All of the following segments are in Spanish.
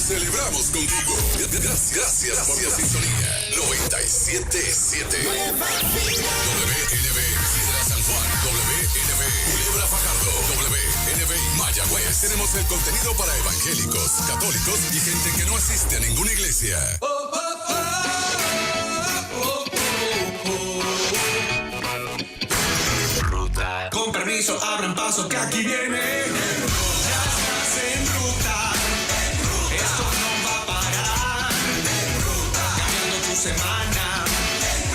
celebramos contigo. Gracias por tu sintonía. 97.7 WNB Sidra San Juan, WNB Culebra Fajardo, WNB Mayagüez. Tenemos el contenido para evangélicos, católicos y gente que no asiste a ninguna iglesia. Ruta. Con permiso, abran paso que aquí viene. Ya estás en ruta. Esto no va a parar. Cambiando tu semana.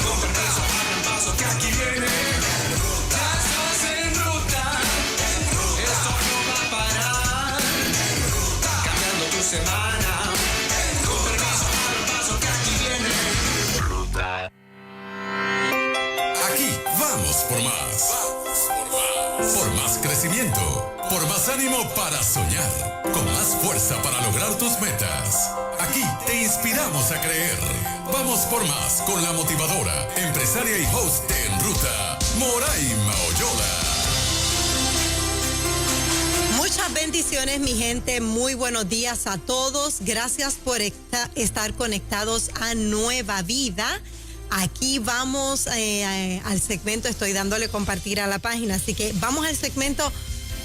Con permiso, abran paso que aquí viene. Ya estás en ruta. Esto no va a parar. Cambiando tu semana. Con permiso, abran paso que aquí viene. Ruta. Aquí vamos por más. Por más crecimiento, por más ánimo para soñar, con más fuerza para lograr tus metas. Aquí te inspiramos a creer. Vamos por más con la motivadora, empresaria y host de En Ruta, Moraima Oyola. Muchas bendiciones, mi gente. Muy buenos días a todos. Gracias por estar conectados a Nueva Vida. Aquí vamos al segmento, estoy dándole compartir a la página, así que vamos al segmento,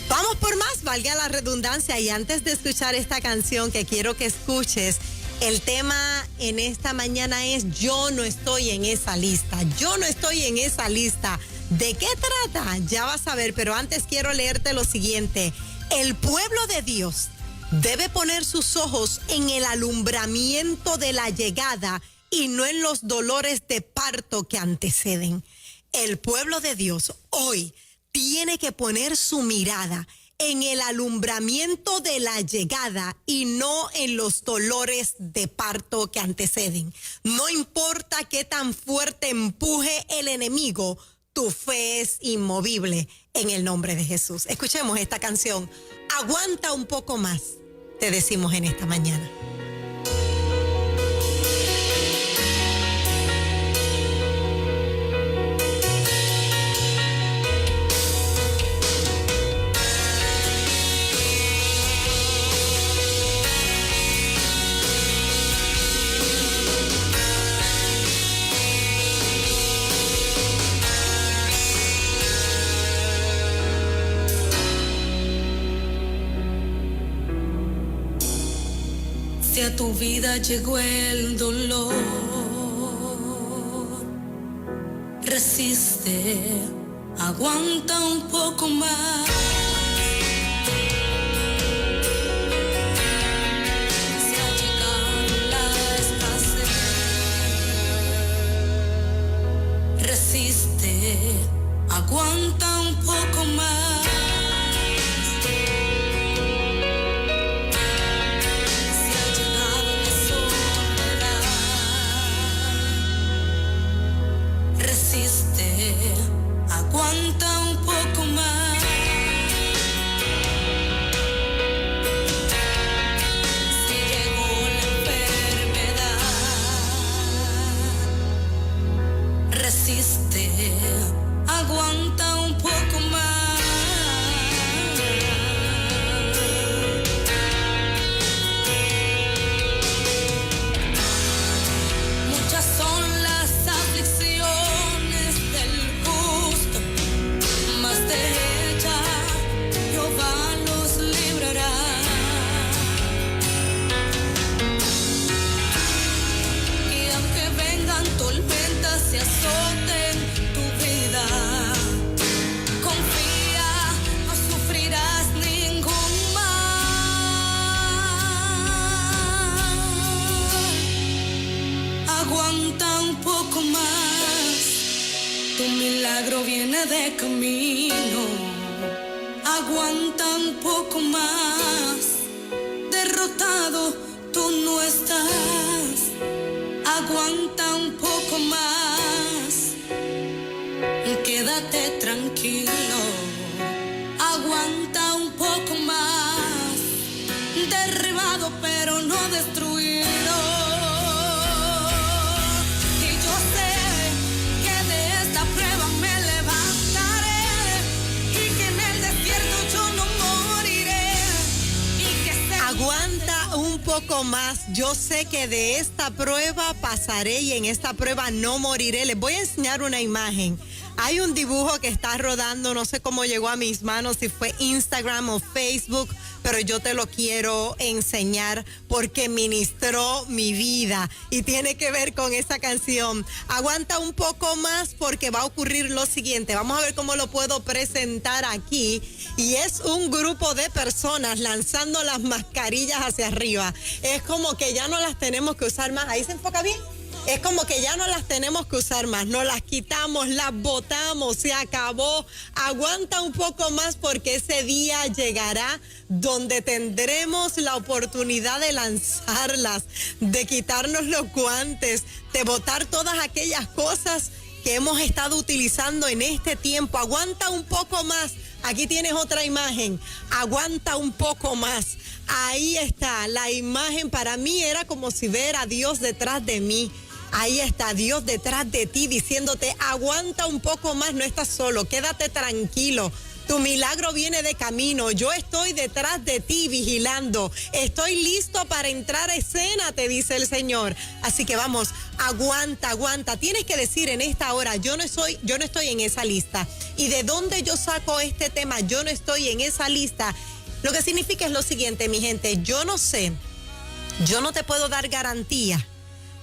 vamos por más, valga la redundancia. Y antes de escuchar esta canción que quiero que escuches, el tema en esta mañana es yo no estoy en esa lista, yo no estoy en esa lista. ¿De qué trata? Ya vas a ver, pero antes quiero leerte lo siguiente. El pueblo de Dios debe poner sus ojos en el alumbramiento de la llegada y no en los dolores de parto que anteceden. El pueblo de Dios hoy tiene que poner su mirada en el alumbramiento de la llegada y no en los dolores de parto que anteceden. No importa qué tan fuerte empuje el enemigo, tu fe es inmovible en el nombre de Jesús. Escuchemos esta canción. Aguanta un poco más, te decimos en esta mañana. Si a tu vida llegó el dolor, resiste, aguanta un poco más. Si ha llegado la escasez, resiste, aguanta un poco más. Aguanta un poco más. Si llegó la enfermedad, resiste, aguanta un poco más. Muchas son las aflicciones del justo, mas de ella Jehová los librará. Y aunque vengan tormentas y azoten tu vida, confía, no sufrirás ningún mal. Aguanta un poco más, tu milagro viene de camino. Aguanta un poco más, derrotado tú no estás. Aguanta un poco más, quédate tranquilo. Aguanta un poco más, derribado pero no destruido. Y yo sé que de esta prueba me levantaré, y que en el desierto yo no moriré, y que Aguanta un un poco más. Yo sé que de esta prueba pasaré y en esta prueba no moriré. Les voy a enseñar una imagen. Hay un dibujo que está rodando, no sé cómo llegó a mis manos, si fue Instagram o Facebook, pero yo te lo quiero enseñar porque ministró mi vida y tiene que ver con esa canción. Aguanta un poco más porque va a ocurrir lo siguiente. Vamos a ver cómo lo puedo presentar aquí. Y es un grupo de personas lanzando las mascarillas hacia arriba. Es como que ya no las tenemos que usar más. Ahí se enfoca bien. Es como que ya no las tenemos que usar más, no las quitamos, las botamos, se acabó. Aguanta un poco más porque ese día llegará donde tendremos la oportunidad de lanzarlas, de quitarnos los guantes, de botar todas aquellas cosas que hemos estado utilizando en este tiempo. Aguanta un poco más. Aquí tienes otra imagen. Aguanta un poco más. Ahí está la imagen. Para mí era como si ver a Dios detrás de mí. Ahí está Dios detrás de ti diciéndote, aguanta un poco más, no estás solo, quédate tranquilo. Tu milagro viene de camino. Yo estoy detrás de ti vigilando. Estoy listo para entrar a escena, te dice el Señor. Así que vamos, aguanta, aguanta. Tienes que decir en esta hora, yo no estoy en esa lista. ¿Y de dónde yo saco este tema? Yo no estoy en esa lista. Lo que significa es lo siguiente, mi gente. Yo no sé, yo no te puedo dar garantía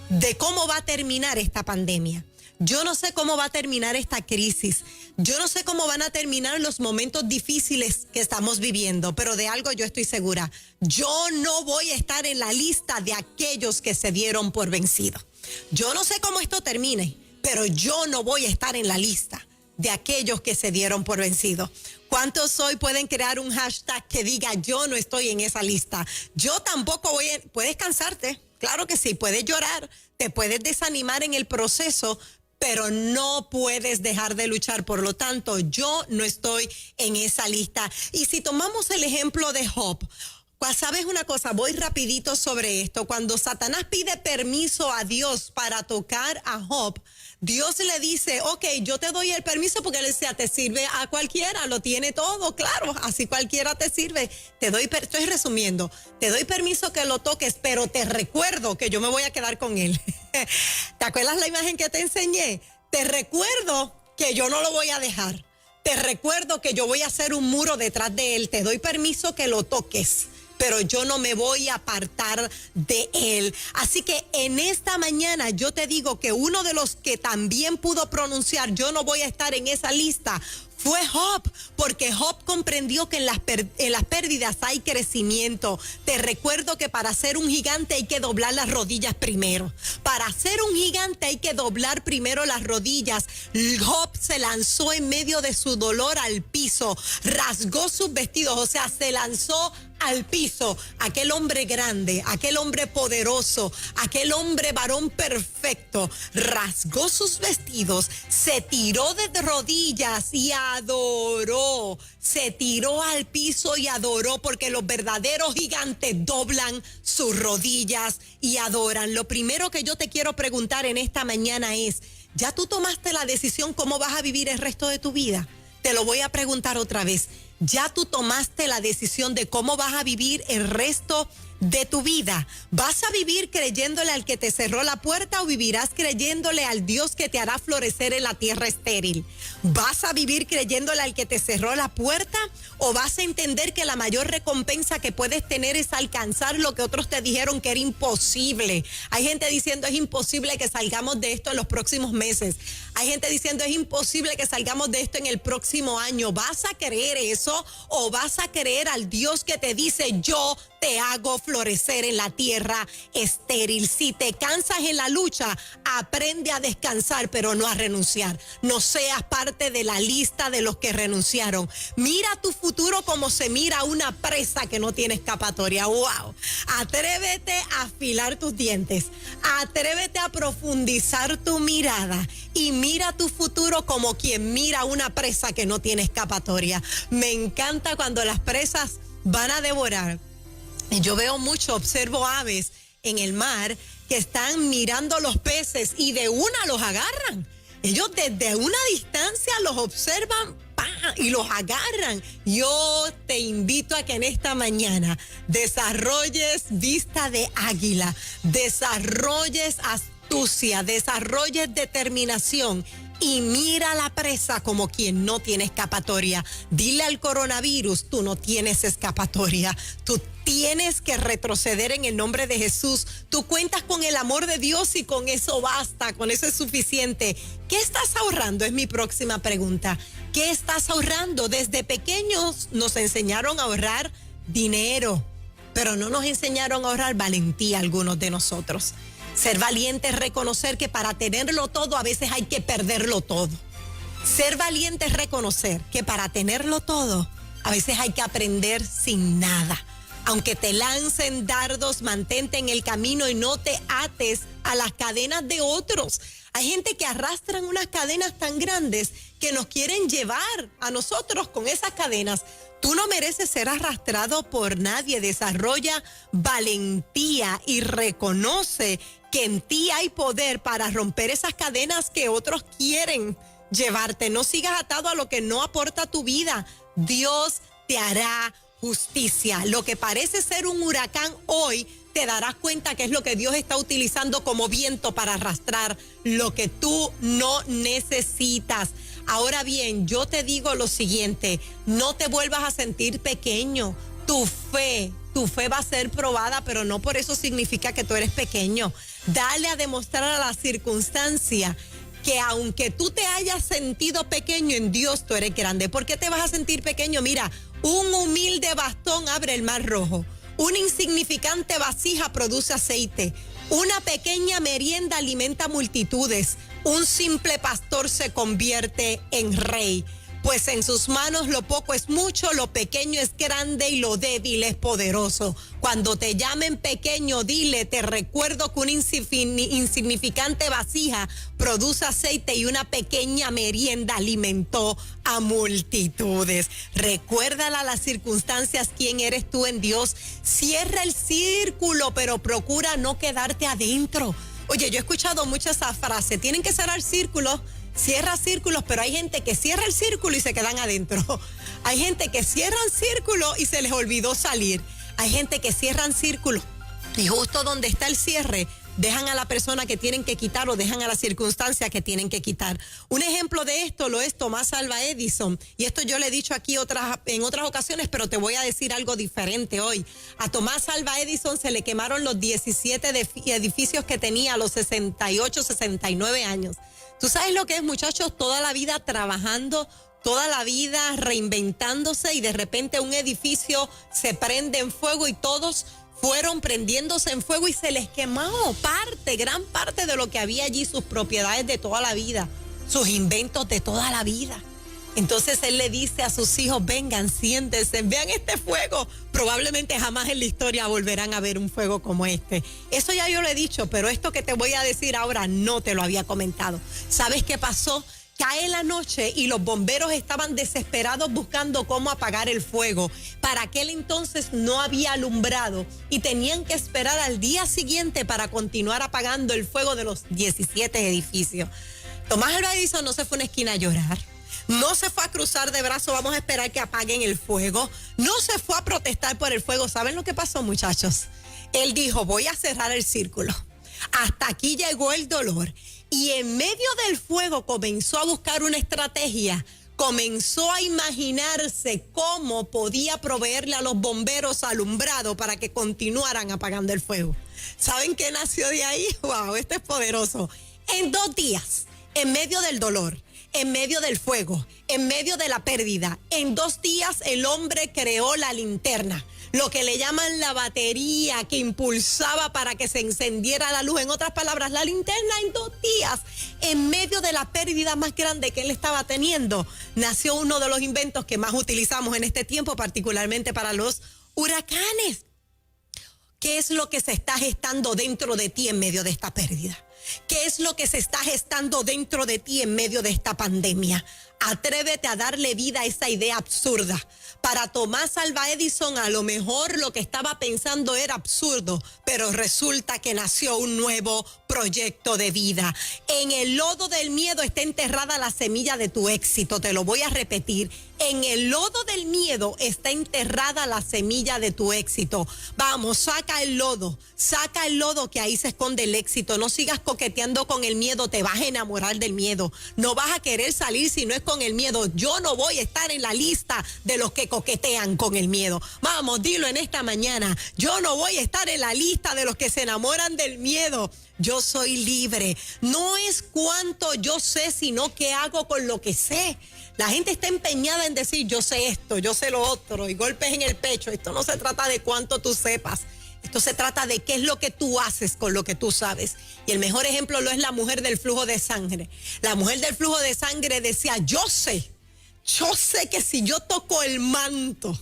de cómo va a terminar esta pandemia. Yo no sé cómo va a terminar esta crisis. Yo no sé cómo van a terminar los momentos difíciles que estamos viviendo, pero de algo yo estoy segura. Yo no voy a estar en la lista de aquellos que se dieron por vencidos. Yo no sé cómo esto termine, pero yo no voy a estar en la lista de aquellos que se dieron por vencidos. ¿Cuántos hoy pueden crear un hashtag que diga yo no estoy en esa lista? Yo tampoco voy a... Puedes cansarte, claro que sí, puedes llorar, te puedes desanimar en el proceso, pero no puedes dejar de luchar. Por lo tanto, yo no estoy en esa lista. Y si tomamos el ejemplo de Job, ¿sabes una cosa? Voy rapidito sobre esto. Cuando Satanás pide permiso a Dios para tocar a Job, Dios le dice, ok, yo te doy el permiso porque él decía, te sirve a cualquiera, lo tiene todo, claro, así cualquiera te sirve. Estoy resumiendo, te doy permiso que lo toques, pero te recuerdo que yo me voy a quedar con él. ¿Te acuerdas la imagen que te enseñé? Te recuerdo que yo no lo voy a dejar. Te recuerdo que yo voy a hacer un muro detrás de él. Te doy permiso que lo toques, pero yo no me voy a apartar de él. Así que en esta mañana yo te digo que uno de los que también pudo pronunciar, yo no voy a estar en esa lista, fue Job, porque Job comprendió que en las pérdidas hay crecimiento. Te recuerdo que para ser un gigante hay que doblar las rodillas primero. Para ser un gigante hay que doblar primero las rodillas. Job se lanzó en medio de su dolor al piso, rasgó sus vestidos, o sea, se lanzó al piso. Aquel hombre grande, aquel hombre poderoso, aquel hombre varón perfecto, rasgó sus vestidos, se tiró de rodillas y adoró. Se tiró al piso y adoró, porque los verdaderos gigantes doblan sus rodillas y adoran. Lo primero que yo te quiero preguntar en esta mañana es, ¿ya tú tomaste la decisión cómo vas a vivir el resto de tu vida? Te lo voy a preguntar otra vez. ¿Ya tú tomaste la decisión de cómo vas a vivir el resto de tu vida? ¿Vas a vivir creyéndole al que te cerró la puerta o vivirás creyéndole al Dios que te hará florecer en la tierra estéril? ¿Vas a vivir creyéndole al que te cerró la puerta o vas a entender que la mayor recompensa que puedes tener es alcanzar lo que otros te dijeron que era imposible? Hay gente diciendo es imposible que salgamos de esto en los próximos meses. Hay gente diciendo es imposible que salgamos de esto en el próximo año. ¿Vas a creer eso o vas a creer al Dios que te dice yo te hago florecer en la tierra estéril? Si te cansas en la lucha, aprende a descansar, pero no a renunciar. No seas parte de la lista de los que renunciaron. Mira tu futuro como se mira una presa que no tiene escapatoria. ¡Wow! Atrévete a afilar tus dientes. Atrévete a profundizar tu mirada y mira tu futuro como quien mira una presa que no tiene escapatoria. Me encanta cuando las presas van a devorar. Yo veo mucho, observo aves en el mar que están mirando los peces y de una los agarran. Ellos desde una distancia los observan, ¡pam! y los agarran. Yo te invito a que en esta mañana desarrolles vista de águila, desarrolles astucia, desarrolles determinación y mira a la presa como quien no tiene escapatoria. Dile al coronavirus, tú no tienes escapatoria. Tú tienes que retroceder en el nombre de Jesús. Tú cuentas con el amor de Dios y con eso basta, con eso es suficiente. ¿Qué estás ahorrando? Es mi próxima pregunta. ¿Qué estás ahorrando? Desde pequeños nos enseñaron a ahorrar dinero, pero no nos enseñaron a ahorrar valentía algunos de nosotros. Ser valiente es reconocer que para tenerlo todo a veces hay que perderlo todo. Ser valiente es reconocer que para tenerlo todo a veces hay que aprender sin nada. Aunque te lancen dardos, mantente en el camino y no te ates a las cadenas de otros. Hay gente que arrastran unas cadenas tan grandes que nos quieren llevar a nosotros con esas cadenas. Tú no mereces ser arrastrado por nadie. Desarrolla valentía y reconoce que en ti hay poder para romper esas cadenas que otros quieren llevarte. No sigas atado a lo que no aporta a tu vida. Dios te hará justicia. Lo que parece ser un huracán hoy, te darás cuenta que es lo que Dios está utilizando como viento para arrastrar lo que tú no necesitas. Ahora bien, yo te digo lo siguiente, no te vuelvas a sentir pequeño. Tu fe va a ser probada, pero no por eso significa que tú eres pequeño. Dale a demostrar a la circunstancia que aunque tú te hayas sentido pequeño, en Dios tú eres grande. ¿Por qué te vas a sentir pequeño? Mira, un humilde bastón abre el mar rojo. Una insignificante vasija produce aceite. Una pequeña merienda alimenta multitudes. Un simple pastor se convierte en rey. Pues en sus manos lo poco es mucho, lo pequeño es grande y lo débil es poderoso. Cuando te llamen pequeño, dile, te recuerdo que una insignificante vasija produce aceite y una pequeña merienda alimentó a multitudes. Recuérdala a las circunstancias quién eres tú en Dios. Cierra el círculo, pero procura no quedarte adentro. Oye, yo he escuchado mucho esa frase, tienen que cerrar círculos. Cierra círculos, pero hay gente que cierra el círculo y se quedan adentro. Hay gente que cierran círculo y se les olvidó salir. Hay gente que cierran círculos y justo donde está el cierre, dejan a la persona que tienen que quitar o dejan a la circunstancia que tienen que quitar. Un ejemplo de esto lo es Tomás Alva Edison. Y esto yo le he dicho aquí en otras ocasiones, pero te voy a decir algo diferente hoy. A Tomás Alva Edison se le quemaron los 17 edificios que tenía a los 68, 69 años. ¿Tú sabes lo que es, muchachos? Toda la vida trabajando, toda la vida reinventándose y de repente un edificio se prende en fuego y todos fueron prendiéndose en fuego y se les quemó gran parte de lo que había allí, sus propiedades de toda la vida, sus inventos de toda la vida. Entonces él le dice a sus hijos, vengan, siéntense, vean este fuego. Probablemente jamás en la historia volverán a ver un fuego como este. Eso ya yo lo he dicho, pero esto que te voy a decir ahora no te lo había comentado. ¿Sabes qué pasó? Cae la noche y los bomberos estaban desesperados buscando cómo apagar el fuego. Para aquel entonces no había alumbrado y tenían que esperar al día siguiente para continuar apagando el fuego de los 17 edificios. Tomás Alva Edison no se fue a una esquina a llorar. No se fue a cruzar de brazos, vamos a esperar que apaguen el fuego. No se fue a protestar por el fuego. ¿Saben lo que pasó, muchachos? Él dijo, voy a cerrar el círculo. Hasta aquí llegó el dolor. Y en medio del fuego comenzó a buscar una estrategia. Comenzó a imaginarse cómo podía proveerle a los bomberos alumbrado para que continuaran apagando el fuego. ¿Saben qué nació de ahí? ¡Wow! Esto es poderoso. En 2 días, en medio del dolor, en medio del fuego, en medio de la pérdida, en 2 días el hombre creó la linterna, lo que le llaman la batería que impulsaba para que se encendiera la luz. En otras palabras, la linterna en 2 días, en medio de la pérdida más grande que él estaba teniendo, nació uno de los inventos que más utilizamos en este tiempo, particularmente para los huracanes. ¿Qué es lo que se está gestando dentro de ti en medio de esta pérdida? ¿Qué es lo que se está gestando dentro de ti en medio de esta pandemia? Atrévete a darle vida a esa idea absurda. Para Tomás Alva Edison, a lo mejor lo que estaba pensando era absurdo, pero resulta que nació un nuevo proyecto de vida. En el lodo del miedo está enterrada la semilla de tu éxito. Te lo voy a repetir. En el lodo del miedo está enterrada la semilla de tu éxito. Vamos, saca el lodo que ahí se esconde el éxito. No sigas coqueteando con el miedo, te vas a enamorar del miedo. No vas a querer salir si no es con el miedo. Yo no voy a estar en la lista de los que coquetean con el miedo. Vamos, dilo en esta mañana. Yo no voy a estar en la lista de los que se enamoran del miedo. Yo soy libre. No es cuánto yo sé, sino qué hago con lo que sé. La gente está empeñada en decir, yo sé esto, yo sé lo otro, y golpes en el pecho. Esto no se trata de cuánto tú sepas. Esto se trata de qué es lo que tú haces con lo que tú sabes. Y el mejor ejemplo lo es la mujer del flujo de sangre. La mujer del flujo de sangre decía, yo sé que si yo toco el manto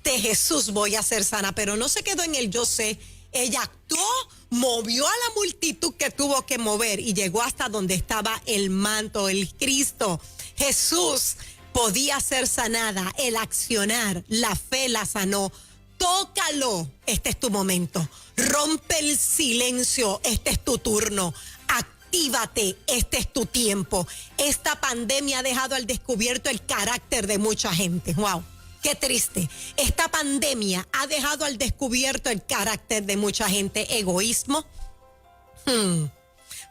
de Jesús voy a ser sana. Pero no se quedó en el yo sé. Ella actuó, movió a la multitud que tuvo que mover y llegó hasta donde estaba el manto, el Cristo. Jesús podía ser sanada, el accionar, la fe la sanó. Tócalo, este es tu momento. Rompe el silencio, este es tu turno. Actívate, este es tu tiempo. Esta pandemia ha dejado al descubierto el carácter de mucha gente. Wow. Qué triste. Esta pandemia ha dejado al descubierto el carácter de mucha gente. Egoísmo,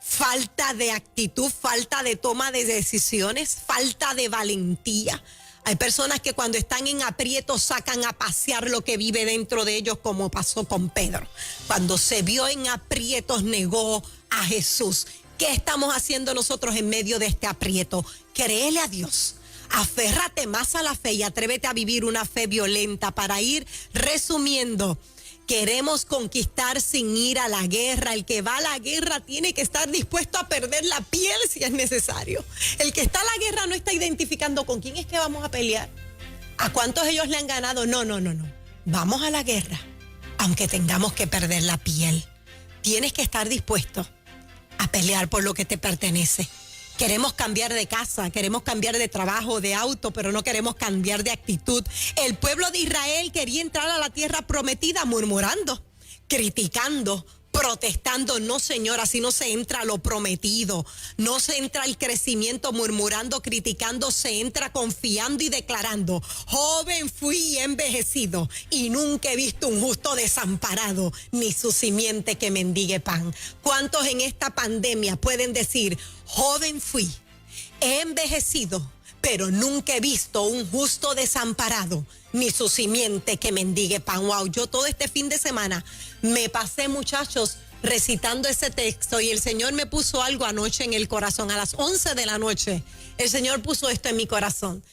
falta de actitud, falta de toma de decisiones, falta de valentía. Hay personas que cuando están en aprietos sacan a pasear lo que vive dentro de ellos, como pasó con Pedro. Cuando se vio en aprietos negó a Jesús. ¿Qué estamos haciendo nosotros en medio de este aprieto? Créele a Dios. Aférrate más a la fe y atrévete a vivir una fe violenta. Para ir resumiendo, queremos conquistar sin ir a la guerra. El que va a la guerra tiene que estar dispuesto a perder la piel si es necesario. El que está a la guerra no está identificando con quién es que vamos a pelear. ¿A cuántos ellos le han ganado? No. Vamos a la guerra, aunque tengamos que perder la piel. Tienes que estar dispuesto a pelear por lo que te pertenece. Queremos cambiar de casa, queremos cambiar de trabajo, de auto, pero no queremos cambiar de actitud. El pueblo de Israel quería entrar a la tierra prometida murmurando, criticando, protestando. No, señora, así no se entra a lo prometido. No se entra al crecimiento murmurando, criticando, se entra confiando y declarando. Joven fui y envejecido y nunca he visto un justo desamparado, ni su simiente que mendigue pan. ¿Cuántos en esta pandemia pueden decir, joven fui, he envejecido, pero nunca he visto un justo desamparado, ni su simiente que mendigue pan? Wow, yo todo este fin de semana me pasé, muchachos, recitando ese texto, y el Señor me puso algo anoche en el corazón. A las 11 de la noche, el Señor puso esto en mi corazón.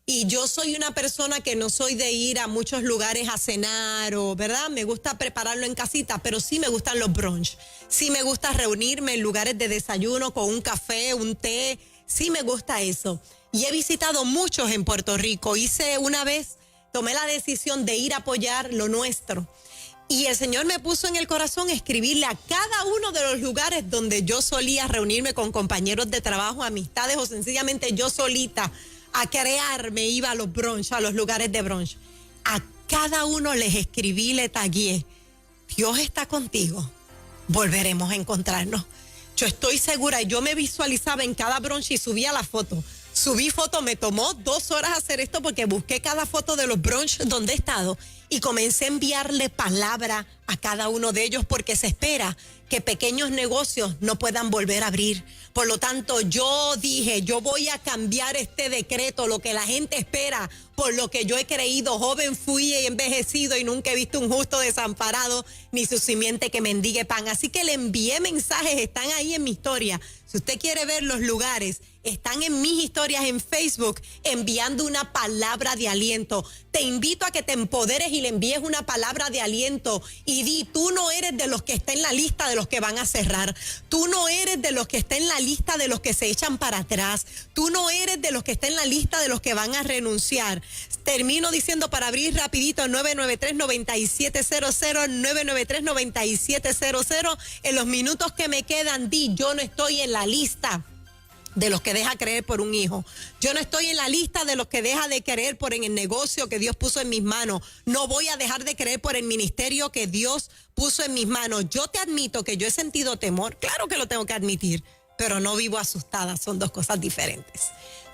Y yo soy una persona que no soy de ir a muchos lugares a cenar, o, ¿verdad? Me gusta prepararlo en casita, pero sí me gustan los brunch. Sí me gusta reunirme en lugares de desayuno con un café, un té. Sí me gusta eso. Y he visitado muchos en Puerto Rico. Tomé la decisión de ir a apoyar lo nuestro. Y el Señor me puso en el corazón escribirle a cada uno de los lugares donde yo solía reunirme con compañeros de trabajo, amistades, o sencillamente yo solita a crearme, iba a los brunch, a los lugares de brunch. A cada uno les escribí, le tagué: Dios está contigo, volveremos a encontrarnos. Yo estoy segura, yo me visualizaba en cada brunch y subía la foto. Subí foto, me tomó 2 horas hacer esto porque busqué cada foto de los brunch donde he estado y comencé a enviarle palabra a cada uno de ellos, porque se espera que pequeños negocios no puedan volver a abrir. Por lo tanto, yo dije, yo voy a cambiar este decreto, lo que la gente espera, por lo que yo he creído. Joven fui y envejecido y nunca he visto un justo desamparado, ni su simiente que mendigue pan. Así que le envié mensajes, están ahí en mi historia. Si usted quiere ver los lugares, están en mis historias en Facebook, enviando una palabra de aliento. Te invito a que te empoderes y le envíes una palabra de aliento y di, tú no eres de los que está en la lista de los que van a cerrar. Tú no eres de los que está en la lista de los que se echan para atrás. Tú no eres de los que está en la lista de los que van a renunciar. Termino diciendo, para abrir rapidito, 993-9700, 993-9700. En los minutos que me quedan, di, yo no estoy en la lista de los que deja creer por un hijo. Yo no estoy en la lista de los que deja de creer por en el negocio que Dios puso en mis manos. No voy a dejar de creer por el ministerio que Dios puso en mis manos. Yo te admito que yo he sentido temor, claro que lo tengo que admitir, pero no vivo asustada, son dos cosas diferentes.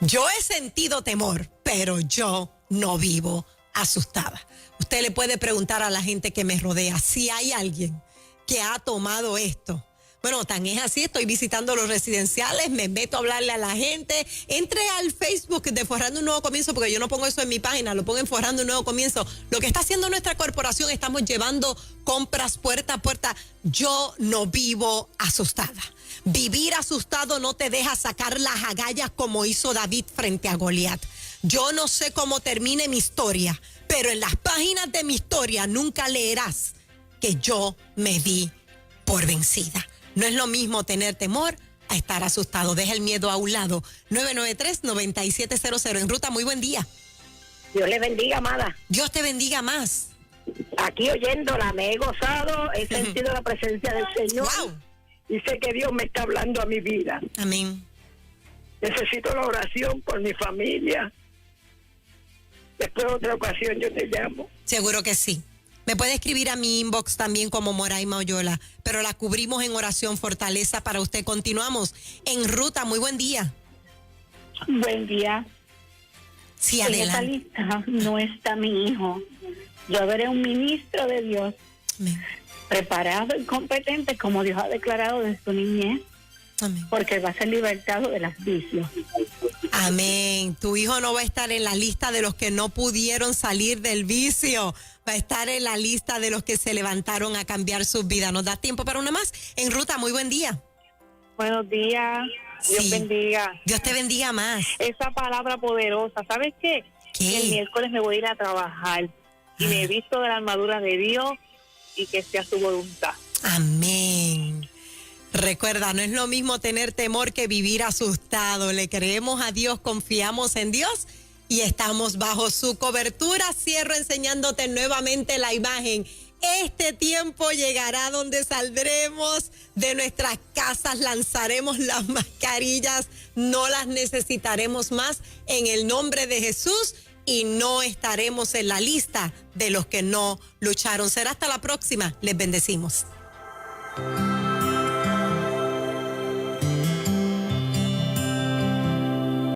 Yo he sentido temor, pero yo no vivo asustada. Usted le puede preguntar a la gente que me rodea si hay alguien que ha tomado esto. Bueno, tan es así, estoy visitando los residenciales, me meto a hablarle a la gente. Entre al Facebook de Forjando un Nuevo Comienzo, porque yo no pongo eso en mi página, lo pongo en Forjando un Nuevo Comienzo. Lo que está haciendo nuestra corporación, estamos llevando compras puerta a puerta. Yo no vivo asustada. Vivir asustado no te deja sacar las agallas como hizo David frente a Goliat. Yo no sé cómo termine mi historia, pero en las páginas de mi historia nunca leerás que yo me di por vencida. No es lo mismo tener temor a estar asustado. Deja el miedo a un lado. 993-9700. En ruta, muy buen día. Dios le bendiga, amada. Dios te bendiga más. Aquí oyéndola, me he gozado, he sentido la presencia del Señor. Wow. Y sé que Dios me está hablando a mi vida. Amén. Necesito la oración por mi familia. Después de otra ocasión yo te llamo. Seguro que sí. Me puede escribir a mi inbox también como Moraima Oyola, pero la cubrimos en oración, fortaleza para usted. Continuamos en ruta. Muy buen día. Buen día. Sí, En esta adelante. lista no está mi hijo. Yo veré un ministro de Dios, Amén. preparado y competente como Dios ha declarado desde su niñez, Amén. porque va a ser libertado de las vicios. Amén. Tu hijo no va a estar en la lista de los que no pudieron salir del vicio. Va a estar en la lista de los que se levantaron a cambiar sus vidas. ¿Nos da tiempo para una más? En ruta, muy buen día. Buenos días. Dios Sí. bendiga. Dios te bendiga más. Esa palabra poderosa, ¿sabes qué? ¿Qué? El miércoles me voy a ir a trabajar y me he visto de la armadura de Dios y que sea su voluntad. Amén. Recuerda, no es lo mismo tener temor que vivir asustado. Le creemos a Dios, confiamos en Dios y estamos bajo su cobertura. Cierro enseñándote nuevamente la imagen. Este tiempo llegará donde saldremos de nuestras casas, lanzaremos las mascarillas, no las necesitaremos más en el nombre de Jesús y no estaremos en la lista de los que no lucharon. Será hasta la próxima. Les bendecimos.